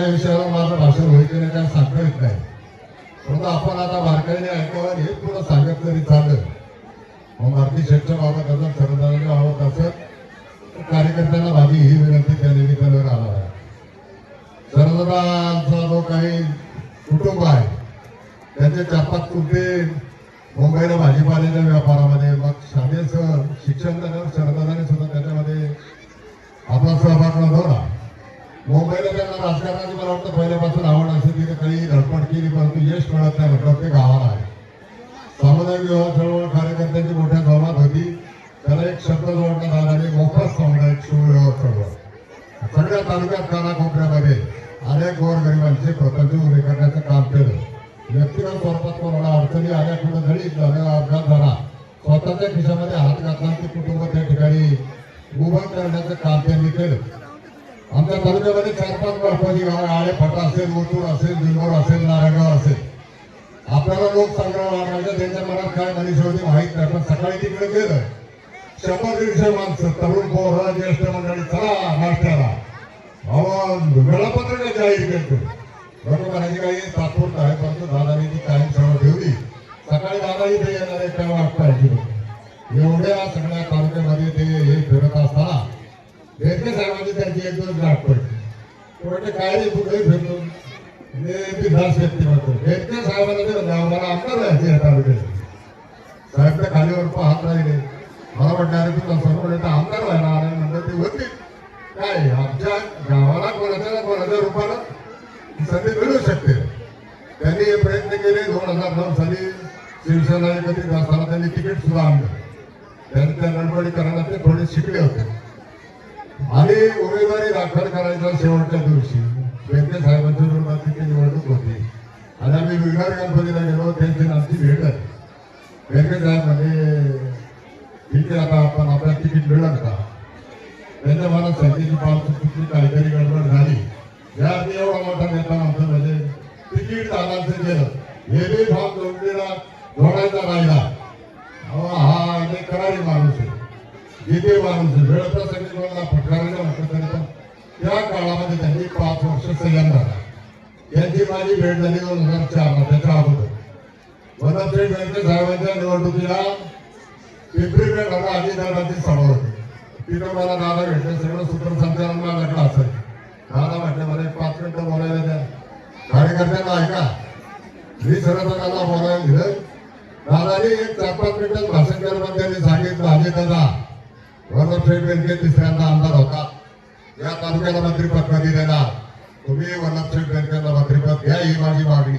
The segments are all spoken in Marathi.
या विषयावर माझं भाषण व्हायचं नाही, काय सांगता येत नाही. परंतु आपण आता बारकाईने ऐकावं हे थोडं सांगत जरी चाललं. मग भारतीय शेठच्या बाबत असं सरदारांच्या बाबत असं कार्यकर्त्यांना माझी ही विनंती त्या निमित्तानं राहणार आहे. सरदारांचा जो काही कुटुंब आहे त्यांचे 4-5 कुटुंबे मुंबईला भाजीपाल्याच्या व्यापारामध्ये, मग शालेय शिक्षण झाल्यावर सरदारांनी सुद्धा त्याच्यामध्ये आपला सहभाग नोंदवला. मुंबईला त्यांना राजकारणाची मला वाटतं पहिल्यापासून आवड असेल, तिथे काही धडपड केली परंतु यश मिळत नाही. प्रत्येक गावाला आहे. सामुदायिक विवाह चळवळ कार्यकर्त्यांची मोठ्या जमात होती. त्याला एक शब्द जोडण्यात आला आणि मोफत सामुदायिक शिवविवाह चळवळ. सगळ्या तालुक्यात कानाकोपऱ्यामध्ये अनेक गोरगरिबांचे प्रपंच उभे करण्याचं काम केलं. व्यक्तिगत स्वरूपात कोणाला अडचणी आल्या, कुठं जरी अपघात झाला, स्वतःच्या खिशामध्ये हात घातला ते कुटुंब त्या ठिकाणी उभं करण्याचं काम त्यांनी केलं. आमच्या तालुक्यामध्ये 4-5 महत्वाची गावं, आळेफाटा असेल, ओतूर असेल, बिंगोर असेल, नारायणगाव असेल. आपल्याला लोकसंग्रह वाढवायचा त्यांच्या मनात काय मनीष होती माहीत नाही, पण सकाळी तिकडे गेलं 100-150 माणसं, तरुण पोरं, ज्येष्ठ मंडळी, चला नाश्त्याला. वेळापत्रक जाहीर करतो. बरोबर म्हणायची काही तात्पुरतं आहे, परंतु दादानी ती कायम सवय ठेवली. सकाळी दादा इथे येणारे काय वाटपायची एवढ्या सगळ्या तालुक्यामध्ये ते हे फिरत असताना बेरके साहेबांची त्यांची एक दिवस गाठ पडली. म्हणजे काय रे तू काही फिरतो बिनधास्त व्यक्ती म्हणतो. बेरके साहेबांना ते मला आमदार व्हायचे या तालुक्याचे. साहेब तर खालीवर पाहत राहिले. मला म्हटलं अरे तुला समोर आमदार व्हायला आला म्हणलं ते होती काय आमच्या गावाला कोणाच्या रूपाला संधी मिळू शकते. त्यांनी हे प्रयत्न केले. 2009 साली शिवसेना एकत्रित असताना त्यांनी तिकीट सुद्धा आणलं. त्यांनी त्या गडबडीकरणाला ते थोडे शिकले होते आणि उमेदवारी दाखल करायच्या शेवटच्या दिवशी बेरके साहेबांच्या विरोधात निवडणूक होती आणि आम्ही विघ्नार गणपतीला गेलो. त्यांची आमची भेट झाली. बेरके साहेब म्हणजे ठीक आहे आता आपण आपल्याला तिकीट मिळणार का. त्यांच्या मनात संख्येची पावसाची काहीतरी गडबड झाली. या एवढा मोठा नेता म्हणतो म्हणजे तिकीट दादांचं गेलं. हे बी फॉर्म जोडायचा राहिला. हा एक करारी माणूस आहे, जिथे माणूस आहे. वेळ प्रसंगी कोणाला फटकारायला म्हटलं तरी पण त्या काळामध्ये त्यांनी 5 वर्ष संयम झाला. यांची माझी भेट झाली 2004 त्याच्या अगोदर. वनश्री बेरके साहेबांच्या निवडणुकीला पिंपरी पेठ अजितदादांची सभा होती. तिथं मला दादा भेटले. सगळं सूत्रसंचालन माझ्याकडे असेल. दादा म्हटलं मला 5 मिनिटं बोलायला द्या. कार्यकर्त्यांना ऐका. मी सर्व दादा बोलायला दिलं. दादानी एक 4-5 मिनिटात भाषण करून त्यांनी सांगितलं अजितदादा वनश्री बेरके तिसऱ्यांदा आमदार होता. या तालुक्याला मंत्रिपद कधी देणार. तुम्ही वनश्री बेरकेला मंत्रिपद घ्या ही माझी मागणी.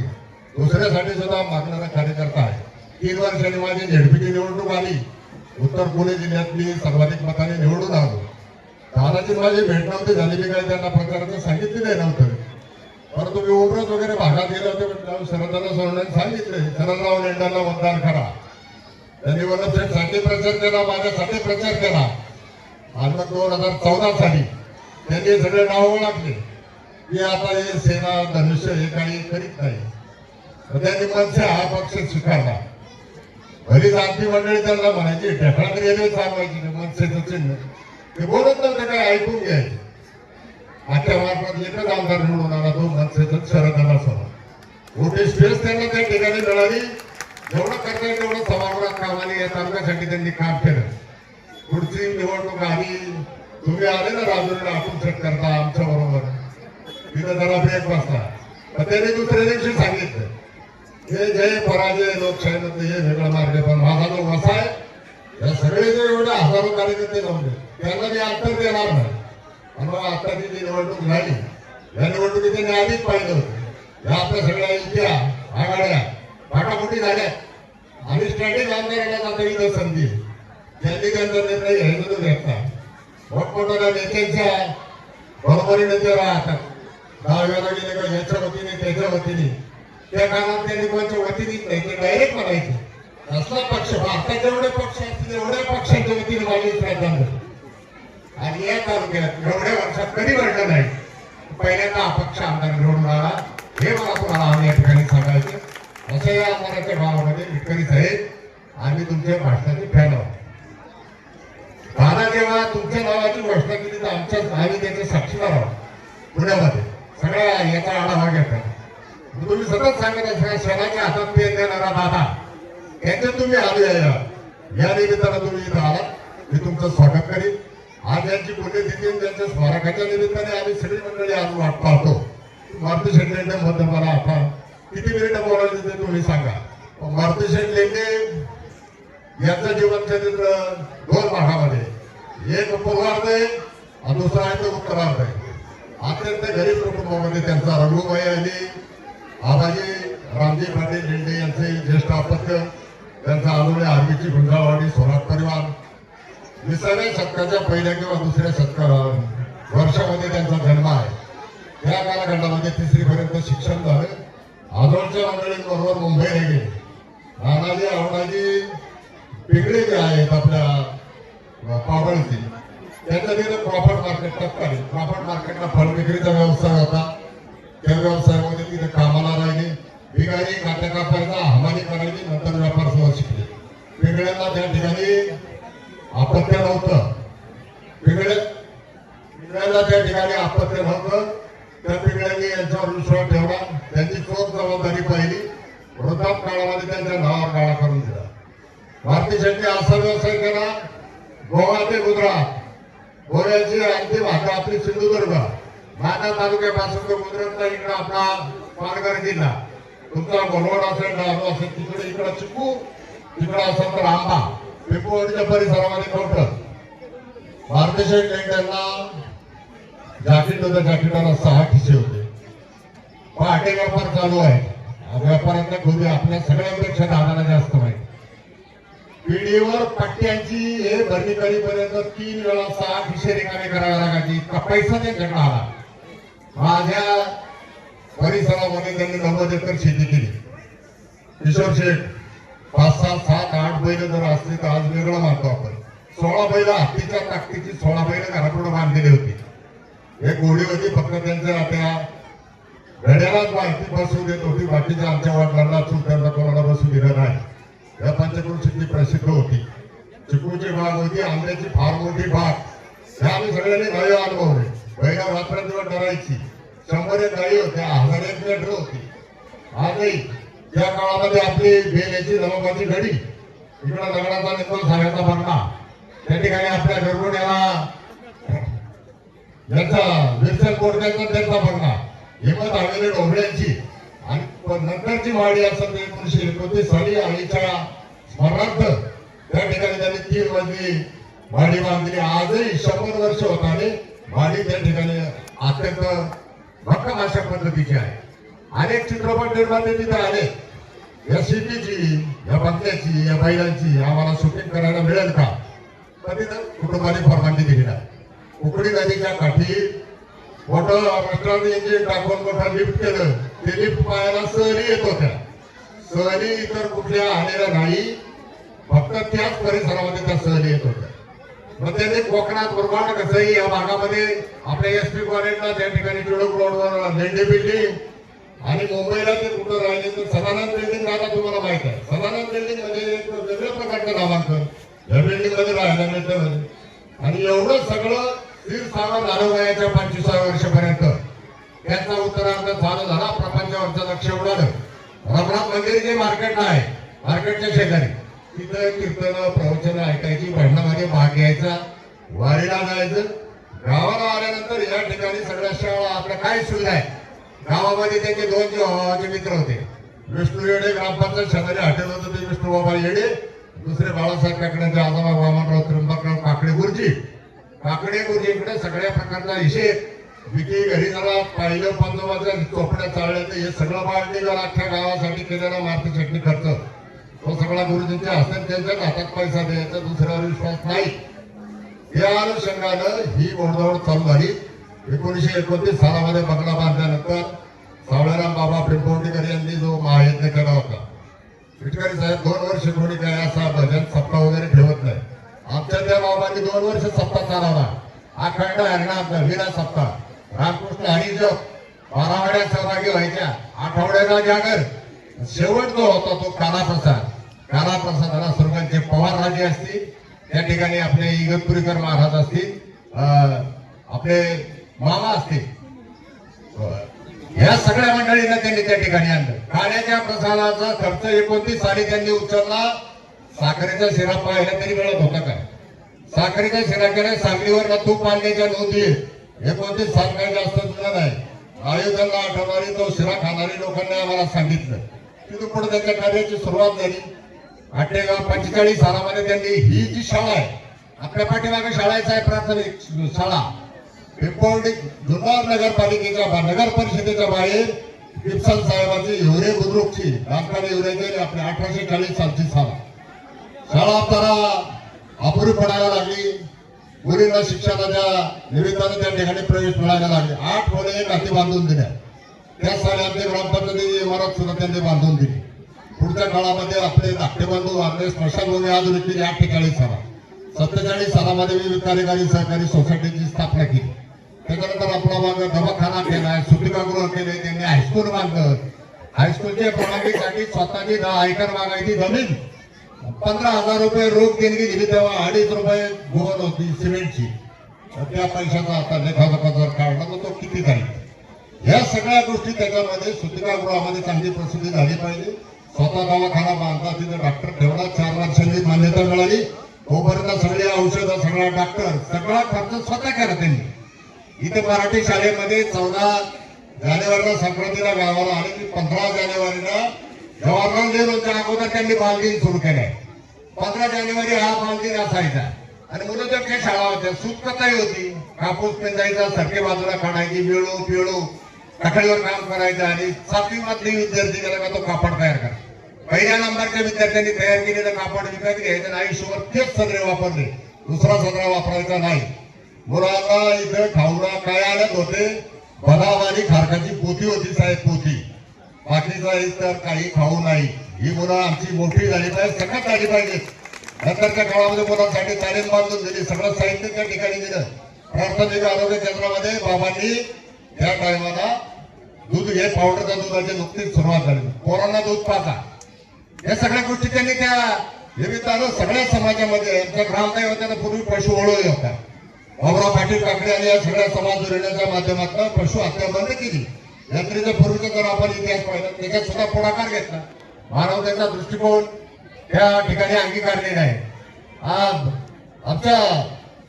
दुसऱ्यासाठी सुद्धा मागणारा कार्यकर्ता आहे. 3 वर्षांनी माझी झेडपीची निवडणूक आली. उत्तर पुणे जिल्ह्यातली सर्वाधिक मताने निवडून आलो. दादाची माझी भेट नव्हती झाली. मी काही त्यांना प्रचाराचं सांगितलेलं नव्हतं. परंतु मी उमरत वगैरे भागात गेले होते. म्हटलं शरददादा सोडण्याने सांगितले शरदराव लेंडांना मतदान करा. त्यांनी वनश्रीसाठी प्रचार केला, माझ्यासाठी प्रचार केला. आणि मग 2014 साली त्यांनी सगळे नाव ओळखले की आता हे सेना धनुष्य हे काही करीत नाही. त्यांनी मनसे हा पक्ष स्वीकारला. भली जाती मंडळी त्यांना म्हणायची ढेकळा तरी येणे चालवायची मनसेचं चिन्ह. ते बोलत नव्हते काय ऐकून घ्यायचे. आजच्या मार्फत एकच आमदार निवडून आला तो मनसेचा शरददादा सोडा. मोठी स्पेस त्यांना त्या ठिकाणी मिळाली. जेवढं करता येईल तेवढं सभागृहात कामाने या तालुक्यासाठी त्यांनी काम केलं. पुढची निवडणूक आली. तुम्ही आले ना राजुरीला आपण सेट करता आमच्या बरोबर तिथं जरा ब्रेक बसला. तर त्यांनी दुसऱ्या दिवशी सांगितलं हे जय पराजय लोकशाहीमध्ये हे वेगळा मार्ग. पण माझा जो वसा आहे या सगळे जे एवढे हजारो कार्यकर्ते नव्हते त्यांना मी अंतर देणार नाही. आणि आता ती जी निवडणूक झाली या निवडणुकीत त्यांनी आधीच पाहिलं होतं. या आपल्या सगळ्या इतक्या आघाड्या फाटाफुटी झाल्या आणि स्टँडिंग आमदाराला जाता येईल संधी. त्यांनी त्यांचा निर्णय घ्यायचा तो घेतला. मोठमोठ्या नेत्यांच्या बरोबरीने ते राहतात. दहाव्याला गेले का याच्या वतीने त्याच्या वतीने त्या काळात त्यांनी कोणत्या वतीने नाही ते डायरेक्ट म्हणायचे असला पक्ष भारतात जेवढे पक्ष असतील एवढ्या पक्षांच्या वतीने माझी श्रद्धांजली. आणि या तालुक्यात एवढ्या वर्षात कधी घडलं नाही. पहिल्यांदा अपक्ष आमदार निवडून आला हे मला तुम्हाला या ठिकाणी सांगायचं. अशा या आमदाराच्या गावामध्ये विटकरी साहेब आम्ही तुमच्या भाषणाची फॅन आहोत. दादा जेव्हा तुमच्या नावाची घोषणा केली तर आम्ही त्याचे साक्षीदार आहोत पुण्यामध्ये. सगळ्या याचा आढावा घेतात. तुम्ही सतत सांगत असता शेणाच्या हातात पेन देणारा दादा, याच्यात तुम्ही आले या निमित्तानं तुम्ही इथं आलात. मी तुमचं स्वागत करीन. आज यांची पुण्यतिथी त्यांच्या स्मारकाच्या निमित्ताने आम्ही सगळी मंडळी आज वाट पाहतो. मारुती शेठ लेंडेबद्दल मला आता किती मिनिटं बोलायचं ते तुम्ही सांगा. मारुती शेठ लेंडे यांचं जीवनचरित्र दोन भागामध्ये, एक पूर्वार्ध आहे आणि दुसरा आहे तो उत्तरार्ध आहे. अत्यंत गरीब कुटुंबामध्ये त्यांचा रघुबाई आणि आबाजी रामजी पाटील लेंडे यांचे ज्येष्ठ अपत्य, त्यांचा आलोळे आर्मीची गुंजाळवाडी सोनार परिवार. 20व्या शतकाच्या पहिल्या किंवा दुसऱ्या वर्षामध्ये त्यांचा जन्म आहे. त्या कालखंडामध्ये 3री पर्यंत शिक्षण झालं. आजोळच्या मंडळींबरोबर मुंबईला गेले. नानाजी आवडाजी पिंगळे जे आहेत आपल्या पावळची, त्यांच्या तिथे क्रॉफर्ड मार्केट तत्कालीन क्रॉफर्ड मार्केटला फळ विक्रीचा व्यवसाय होता. त्या व्यवसायामध्ये तिथे कामाला राहिले. भिगारी काट्या कापायचा, हमाली करायची, नंतर व्यापार सुद्धा शिकले. पिंगळ्यांना त्या ठिकाणी अपत्य नव्हतं. पिंगळ्याला त्या ठिकाणी अपत्य नव्हतं. त्या पिंगळ्यांनी यांच्यावर विश्वास ठेवला. त्यांची चोख जबाबदारी पाहिली. वृद्धापकाळामध्ये त्यांच्या नावावर काळा करून दिला. मारुती शेठने असा व्यवसाय केला, गोवा ते गुजरात, गोव्याची अंतिम हात आपली सिंधुदुर्ग, नाना तालुक्यापासून ते गुजरातला इकडं आपला पालघर जिल्हा, तुमचा गोलवड असेल, डहाणू असेल, तिकडे इकडं चिकू, तिकडं असेल तर आंबा, पिंपवडीच्या परिसरामध्ये कवठं. मारुती शेठ लेंडेंना जाकीट होतं. जाकीटाला 6 खिसे होते. पहाटे व्यापार चालू आहे. व्यापारातल्या खोली आपल्या सगळ्यांपेक्षा दादाला जास्त माहिती. पिढीवर पट्ट्यांची हे भरणी करीपर्यंत 3 वेळा 6 खिसे रिकामे करावे लागायची. इतका पैसा त्यांच्याकडे आला. माझ्या परिसरामध्ये त्यांनी 90 एकर शेती केली. किशोर शेठ 5, 6, 7, 8 बैल जर असले तर आज वेगळं मानतो आपण. 16 बैल हत्तीच्या ताकदीची 16 बैल घराकडे बांधलेली होती. एक घोडी होती, फक्त त्यांच्या त्या घड्यालाच माहिती बसू देत होती. बाकीच्या आमच्या वडिलांना चुलत्यांना कोणाला बसू दिलं नाही. या पंचक्रोशीतली प्रसिद्ध होती. चिकूची बाग होती, आंब्याची फार मोठी बाग. त्या आम्ही सगळ्यांनी गाई अनुभवले. बैला रात्रंदिवस डरायची. 100 गाई होत्या, 1000 लेटर होती. आजही त्या काळामध्ये आपली बेल्याची जमाबाची घडी, इकडं दगडाचा निकोल साऱ्याचा बंगला, त्या ठिकाणी आपल्या गरगुड्याला याचा विरसन कोटक्याचा त्यांचा बंगला, हिंमत हवेली डोंबऱ्यांची, आणि नंतरची वाडी असेल 1929 साली आईच्या स्मरणार्थ त्या ठिकाणी त्यांनी 3 मजली वाडी बांधली. आजही 100 वर्ष होत आले. वाडी त्या ठिकाणी अत्यंत भक्कम अशा पद्धतीची आहे. अनेक चित्रपट निर्माते तिथे आले. या शेतीची, या बंगल्याची, या बैलांची आम्हाला शूटिंग करायला मिळेल का? तर तिथं कुटुंबाने परवानगी दिली नाही. उकडी नदीच्या काठी मोठं रेस्टॉरंट इंजिन टाकून मोठं लिफ्ट केलं. ते लिफ्ट पाहायला सहली येत होत्या. सहली इतर कुठल्या आलेल्या नाही, फक्त त्याच परिसरामध्ये त्या सहली येत होत्या. मग त्यांनी कोकणात मुरबाड कसंही या भागामध्ये आपल्या एसपी कॉलेजला त्या ठिकाणी टिळक रोडवर लेंडे बिल्डिंग आणि मुंबईला ते कुठं राहिले तर सदानंद बिल्डिंग राहिला. तुम्हाला माहित आहे सदानंद बिल्डिंग म्हणजे एक वेगळ्या प्रकारचं नामांकन या बिल्डिंग मध्ये राहायला मिळतं. आणि एवढं सगळं क्षीरसागर झालं वयाच्या 25व्या वर्षापर्यंत. त्यांचा उत्तरार्ध चालू झाला. प्रपंचावरचं लक्ष उडालं. रघुनाथ मंदिर जे मार्केटला आहे, मार्केटच्या शेजारी, तिथं कीर्तन प्रवचन ऐकायची, भजनामध्ये भाग घ्यायचा, वारीला जायचं. गावाला आल्यानंतर या ठिकाणी सगळ्या शाळा आपल्या काय सुविधा आहे. गावामध्ये त्यांचे 2 जीवाचे मित्र होते. विष्णू येडे ग्रामपंचायत शेजारी हॉटेल होतं ते विष्णू बाबा येडे, दुसरे बाळासाहेब काकड्यांचे आजोबा वामनराव त्र्यंबकराव काकडे गुरुजी. काकडे गुरुजींकडे सगळ्या प्रकारचा हिशेब, विकी घरी जरा पाहिलं, पंजोबाच्या चोपड्या चालल्या, तर हे सगळं बाळणीवर अख्ख्या गावासाठी केलेला मारुती शेठने खर्च तो सगळा गुरुजींच्या हस्ते, त्यांच्याच हातात पैसा द्यायचा, दुसऱ्यावर विश्वास नाही. या अनुषंगानं ही घोडदौड चालू झाली. 1929 सालामध्ये बंगला बांधल्यानंतर सावळेराम बाबा पिंपवडीकर यांनी जो महायज्ञ केला होता. विटकरी साहेब 2 वर्ष कोणी काय असा भजन सप्ताह वगैरे ठेवत नाही. आमच्या त्या बाबांनी 2 वर्ष सप्ताह चालवला. अखंड हरिनाम विना सप्ताह. रामकृष्ण हरिजप 12 वाड्या सहभागी व्हायच्या. आठवड्याला जागर. शेवट जो होता तो कालाप्रसाद. कालाप्रसादाला स्वर्गांचे पवार राजे असतील, त्या ठिकाणी आपले इगतपुरीकर महाराज असतील, आपले मामा असतील, या सगळ्या मंडळींना त्यांनी त्या ठिकाणी आणलं. खाण्याच्या प्रसादाचा खर्च 29 साली त्यांनी उचलला. साखरेचा शिरा पाहायला तरी मिळत होता काय? साखरेच्या शिराकडे सांगलीवर तूप आणण्याच्या नोंदी 29 साल काही जास्त जुना नाही. आयोजनाला आठवणारी तो शिरा खाणारी लोकांनी आम्हाला सांगितलं. तिथून पुढे त्यांच्या कार्याची सुरुवात झाली. 45 सालामध्ये त्यांनी ही जी शाळा आहे, आपल्या पाठीमागे शाळेचा आहे प्राथमिक शाळा, पिंपवडी जुन्नर नगरपालिकेच्या नगर परिषदेच्या बाहेर पिपसल साहेबांची हिवरे बुद्रुकची बांधकाम हिवरेची आपल्या 1840 सालची शाळा जरा अपुरी पडायला लागली. मुलींना शिक्षणाच्या निमित्ताने त्या ठिकाणी प्रवेश मिळायला लागले. 8 खोले टाकी बांधून दिल्या. त्या साली आमची ग्रामपंचायतीची इमारत सुद्धा त्यांनी बांधून दिली. पुढच्या काळामध्ये आपले धाकटे बंधू आपले स्मशानभूमी आधुनिक केली 48 सालात. 47 सालामध्ये विविध कार्यकारी सहकारी सोसायटीची स्थापना केली. त्याच्यानंतर आपला मग दवाखाना केलाय, सुटिकागृह केले, त्यांनी हायस्कूल बांधलं. हायस्कूलच्या प्रणालीसाठी स्वतःची 10 एकर बागायती जमीन 15,000 रुपये रोख देणगी दिली. तेव्हा 2.5 रुपये गोवन होती सिमेंटची. त्या पैशाचा आता लेखाजोखा जर काढला तर तो किती जाईल. या सगळ्या गोष्टी त्याच्यामध्ये सुटिकागृहामध्ये चांगली प्रसिद्धी झाली पाहिजे. स्वतः दवाखाना बांधला, तिथे डॉक्टर ठेवला. 4 वर्षांनी मान्यता मिळाली. तोपर्यंत सगळी औषधं, सगळा डॉक्टर, सगळा खर्च स्वतः केला त्यांनी. इथे मराठी शाळेमध्ये 14 जानेवारीला संक्रांतीला गावाला आले की 15 जानेवारीला जवाहरलाल नेहरूंच्या अगोदर त्यांनी बालदिन सुरू केलाय. 15 जानेवारी हा बालदिन असायचा आणि मुलांच्या शाळा होत्या. सूतकताई होती, कापूस पेंजायचा, सरके बाजूला काढायची, वेळू पिळू कठडीवर काम करायचं आणि 7वी मधली विद्यार्थी गेला का तो कापड तयार करा. पहिल्या नंबरच्या विद्यार्थ्यांनी तयार केलेलं कापड विकत घ्यायचं आणि आयुष्यभर तेच सदरे वापरले, दुसरा सदरा वापरायचा नाही. मुलांना इथं खाऊला काय आलत होते, बनावाली खारकाची पोती होती साहेब, पोती. बाकीचा तर काही खाऊ नाही. ही मुलं आमची मोठी झाली पाहिजे, सकट झाली पाहिजेत. नंतरच्या काळामध्ये मुलांसाठी तालीम बांधून दिली, सगळं साहित्य त्या ठिकाणी दिलं. प्राथमिक आरोग्य केंद्रामध्ये बाबांनी त्या टायमाला दूध घे, पावडरच्या दुधाची नुकतीच सुरुवात झाली. पोरांना दूध पाजा, या सगळ्या गोष्टी त्यांनी त्या निमित्तानं सगळ्या समाजामध्ये आमच्या ग्रामदैवतानं पूर्वी पशु ओळख होता. बाबुराव पाटील काकडे आणि या सगळ्या समाज जोडण्याच्या माध्यमातून पशु हत्या बंद केली. यात्रेच्या पूर्वीचा जर आपण इतिहास पाहिला त्याच्यात सुद्धा पुढाकार घेतला. मानवतेचा दृष्टिकोन त्या ठिकाणी अंगीकारलेला आहे. आज आमच्या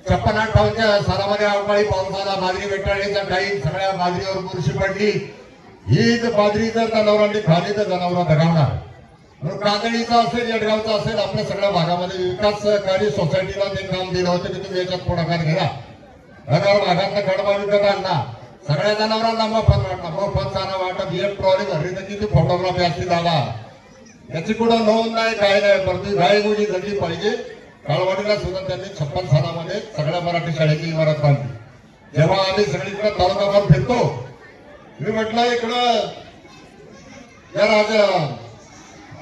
56-58 सालामध्ये अवकाळी पाऊस आला, बाजरी वेटाळलीचा टाईम, सगळ्या बाजरीवर बुरशी पडली. ही बाजरी जर जनावरांनी खाली तर जनावर दगावणार. काजळीचा असेल, येडगावचा असेल, आपल्या सगळ्या भागामध्ये विकास सहकारी सोसायटीला ते काम दिलं होतं की तुम्ही याच्यात पुढाकार घ्या. नगर भागातला कडबा विकत आणला, सगळ्या जनावरांना मोफत वाटला. मोफत चारा वाटप, एक ट्रॉली भरली तर किती फोटोग्राफी असती दादा, याची कुठं नोंद नाही, काय नाही. परंतु गायगुडी झाली पाहिजे. काळवाडीला सुद्धा त्यांनी 56 सालामध्ये सगळ्या मराठी शाळेची इमारत बांधली. जेव्हा आम्ही सगळीकडे तालुकाभर फिरतो, मी म्हटलं इकडं या राजा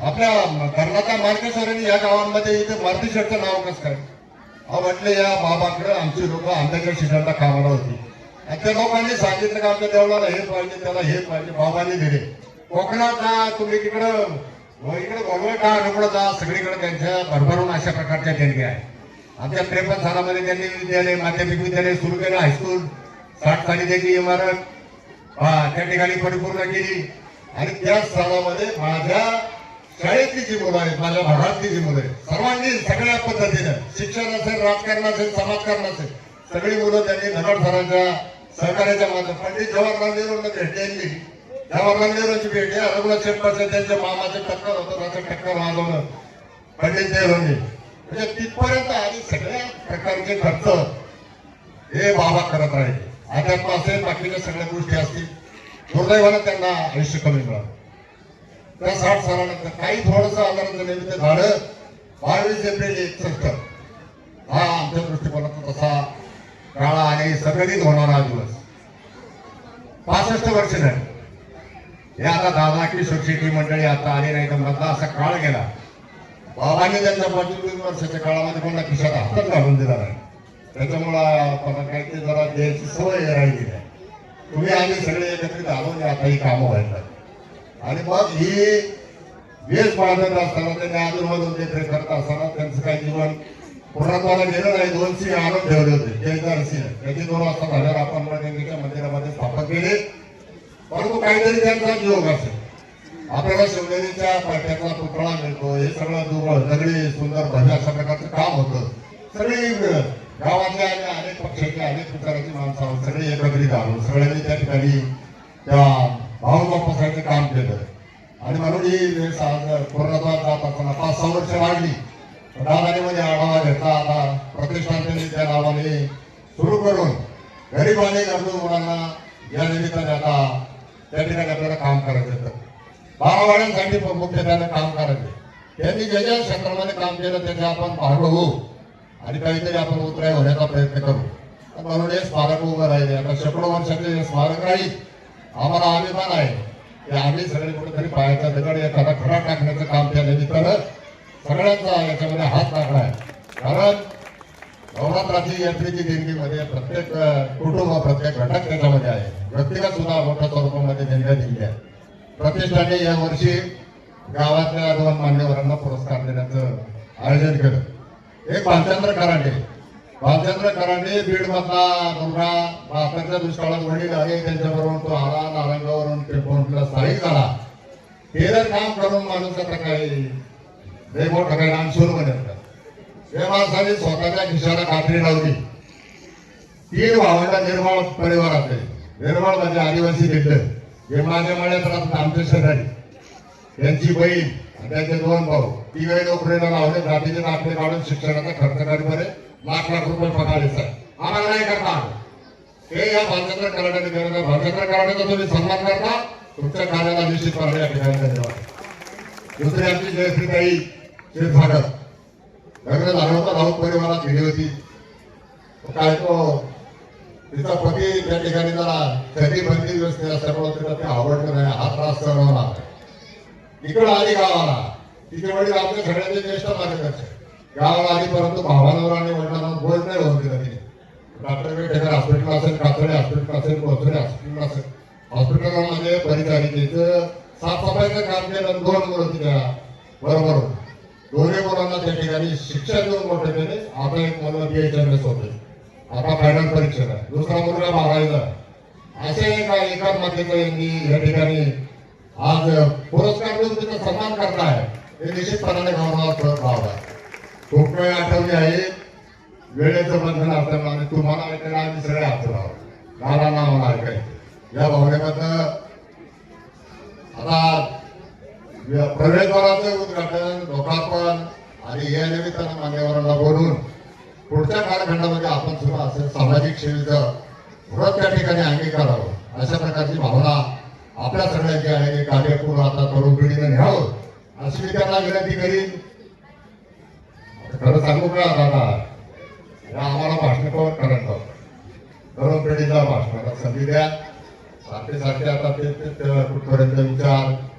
आपल्या कर्नाटक मार्केश्वरी या गावांमध्ये इथे मारुती शेठचं नाव कसं काय? अहो म्हटलं या बाबाकडे आमची लोक आंब्याच्या शिकायला कामाला होती. त्या लोकांनी सांगितलं का आमच्या देवळाला हे पाहिजे, त्याला हे पाहिजे. बाबांनी दिले. कोकणात जा, तुम्ही तिकडं इकडे भगवत का रोकडं जा, सगळीकडे त्यांच्या भरभरून अशा प्रकारच्या देणग्या आहे. आमच्या 53 सालामध्ये त्यांनी विद्यालय, माध्यमिक विद्यालय सुरू केलं. हायस्कूल 60 साली त्याची इमारत त्या ठिकाणी परिपूर्ण केली. आणि त्याच सालामध्ये माझ्या शाळेतली जी मुलं आहेत, माझ्या भागातली जी मुलं आहेत, सर्वांनी सगळ्या पद्धतीनं शिक्षण असेल, राजकारण असेल, समाजकारण असेल, सगळी मुलं त्यांनी नगर सरांच्या सहकार्याच्या माध्यमातून पंडित जवाहरलाल नेहरूंना भेट दिली. जवाहरलाल नेहरूंची भेट आहे. रघुनाथ शेठ त्यांच्या मामाचे टक्कर होतं, त्याचं टक्कर वाजवलं पंडित नेहरूंनी. म्हणजे तिथपर्यंत आणि सगळ्या प्रकारचे खर्च हे बाबा करत राहिले. अध्यात्म असेल, बाकीच्या सगळ्या गोष्टी असतील. दुर्दैवानं त्यांना आयुष्य कमी मिळालं. त्या 60 सालानंतर काही थोडंसं आजाराचं निमित्त झालं. 22 एप्रिल 61 हा आमच्या दृष्टिकोनातून तसा काळा आणि संघटित होणारा दिवस. 65 वर्ष झाली. हे आता दादा किशोर शेट्टी मंडळी आता आली नाही तर मधला असा काळ गेला. बाबांनी त्यांच्या 25 वर्षाच्या काळामध्ये कोणा खिशात हातच घालून दिला नाही. त्याच्यामुळं काही ते जरा द्यायची सवय राहिली नाही. तुम्ही आम्ही सगळे एकत्रित आलो आणि आता ही कामं व्हायला. आणि मग ही वेश बांधत असताना त्यांनी आजूबाजून देखरेख करत असताना त्यांचं काही जीवन पूर्णत्वाला गेलं नाही. 2 सिंह आणून ठेवले होते, 1000 सिंह. त्याची 2 वाजता झाल्यावर आपण त्यांच्या मंदिरामध्ये स्थापन केले. परंतु काहीतरी त्यांचा योग असेल. आपल्याला शिवनेरीच्या पाट्यातला पुतळा मिळतो, हे सगळं दुर्बळ सगळी सुंदर भव्य अशा प्रकारचं काम होतं. सगळी गावातल्या अनेक पक्षाची अनेक विचाराची माणसं सगळी एकत्रित आलो, सगळ्यांनी त्या ठिकाणी त्या भाऊ बाप्पासाठी काम केलं. आणि म्हणून ही वेळ पूर्णत्वात जात असताना 5-6 वर्ष वाढली. दादाने मध्ये आढावा घेतला. आता प्रतिष्ठानने त्या नावाने सुरू करून गरीब आणि गरजू मुलांना या निमित्ताने आता त्या ठिकाणी आपल्याला काम करायचं. 12 वाड्यांसाठी मुख्यत्याने काम करायचे. त्यांनी ज्या ज्या क्षेत्रामध्ये काम केलं त्याचे आपण भाग होऊ आणि काहीतरी आपण उतराय होण्याचा प्रयत्न करू. म्हणून हे स्मारक उभं राहिले. आता शेकडो वर्षाचे स्मारक राहील. आम्हाला अभिमान आहे की आम्ही सगळे कुठेतरी पायाचा दगड एखादा खडा टाकण्याचं काम त्या निमित्तानं सगळ्यांचा याच्यामध्ये हात टाकलाय. कारण नवरात्राची यात्रेची दिंडीमध्ये प्रत्येक कुटुंब प्रत्येक घटक त्याच्यामध्ये आहे. व्यक्तिगत सुद्धा मोठ्या स्वरूपामध्ये देणग्या दिल्या. प्रतिष्ठाने या वर्षी गावातल्या 2 मान्यवरांना पुरस्कार देण्याचं आयोजन केलं. एक भालचंद्र करांडे बीड मधला मुलगा भाकरच्या दुष्काळात वडील आहे. त्यांच्याबरोबर तो आला नारायणगावरून पिंपळला स्थायिक झाला. हे जर काम करून माणूस आता काही मोठं काही नाम सुरू बनवतात. हे माणसाने स्वतःच्या खिशाला खात्री लावली. 3 भावंड निर्माळ परिवारातले. निर्माळ म्हणजे आदिवासी घेतलं. हे माझ्या मळ्यात राहतात आमच्या शेजारी. त्यांची बहीण आणि त्यांचे 2 भाऊ तिघे नोकरीला लावले. जातीचे दाखले काढून शिक्षणाचा खर्च करीपर्यंत लाख रुपये पगार येतात. आम्हाला नाही करता हे या भालचंद्र कराडाने केलं. भालचंद्र कराडाचा तुम्ही सन्मान करता. तुमच्या कार्याला निश्चितपणे या ठिकाणी धन्यवाद. दुसरी आमची जयश्रीताई क्षीरसागर लग्न झालं होतं. राऊत परिवारात गेली होती. काय तो तिचा पती त्या ठिकाणी जरा कधी बंदी व्यवस्थित असल्यामुळे तिला ते आवडलं नाही. हा त्रास सहन इकडं आली गावाला. तिचे वडील आपल्या सगळ्यांचे ज्येष्ठ मार्गदर्शक गावाला आली. परंतु भावांवर आणि वडिलांना बोल नाही होत तिला. तिने डॉक्टर वेटेकर हॉस्पिटल असेल, कातळे हॉस्पिटल असेल, कोथळे हॉस्पिटल असेल, हॉस्पिटलमध्ये परिचारिकेचं साफसफाईचं काम केलं. 2 मुलं तिच्या बरोबर. दोन्ही मुलांना त्या ठिकाणी शिक्षण देऊन मोठे केले. आता एक मुलगा BHMS होते. आता फायनल परीक्षा आहे. दुसरा मुलगा 12वीला. असे एका मातेचं यांनी या ठिकाणी आज पुरस्कार देऊन तिचा सन्मान करताय. हे निश्चितपणाने गौरवास्पद भाव आहे. खूप काही आठवणी आहे. वेळेचं बंधन असताना आणि तुम्हाला ऐकायला आम्ही सगळे हात लावतो. गावांना आम्हाला ऐकायचं. या भावनेमध्ये आता प्रवेशद्वाराचं उद्घाटन, लोकार्पण आणि या निमित्तानं मान्यवरांना बोलून पुढच्या कालखंडामध्ये आपण सुद्धा असेल सामाजिक सेवेचं व्रत त्या ठिकाणी अंगीकारावं अशा प्रकारची भावना आपल्या सगळ्यांची आहे. हे कार्य पूर्ण आता तरुण पिढीने न्यावं अशी मी त्यांना विनंती करीन. खरं सांगू का दादा, आम्हाला भाषण कवर करायचं. तरुण पिढीला भाषणाला संधी द्या. सारखे आता ते कुठपर्यंत विचार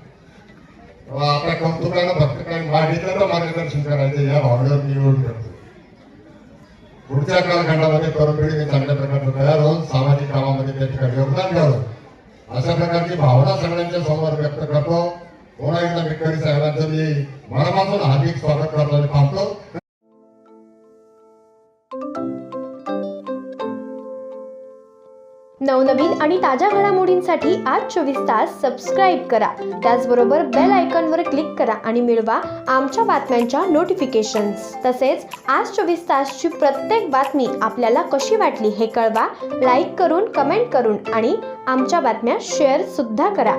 आता कौतुकानं फक्त काही मागितलं मार्गदर्शन करायचं या भावनेवर निवडून करतो. पुढच्या कालखंडामध्ये तरुण पिढीने चांगल्या प्रकारचं तयार होऊन सामाजिक कामामध्ये त्या ठिकाणी योगदान द्यावं अशा प्रकारची भावना सगळ्यांच्या समोर व्यक्त करतो. पुन्हा एकदा विक्टरी साहेबांचं मी मनापासून हार्दिक स्वागत करतो आणि थांबतो. नवनवीन आणि ताज्या घडामोडींसाठी आज 24 तास सबस्क्राईब करा. त्याचबरोबर बेल आयकॉनवर क्लिक करा आणि मिळवा आमच्या बातम्यांच्या नोटिफिकेशन्स. तसेच आज 24 तासची प्रत्येक बातमी आपल्याला कशी वाटली हे कळवा. लाईक करून, कमेंट करून आणि आमच्या बातम्या शेअर सुद्धा करा.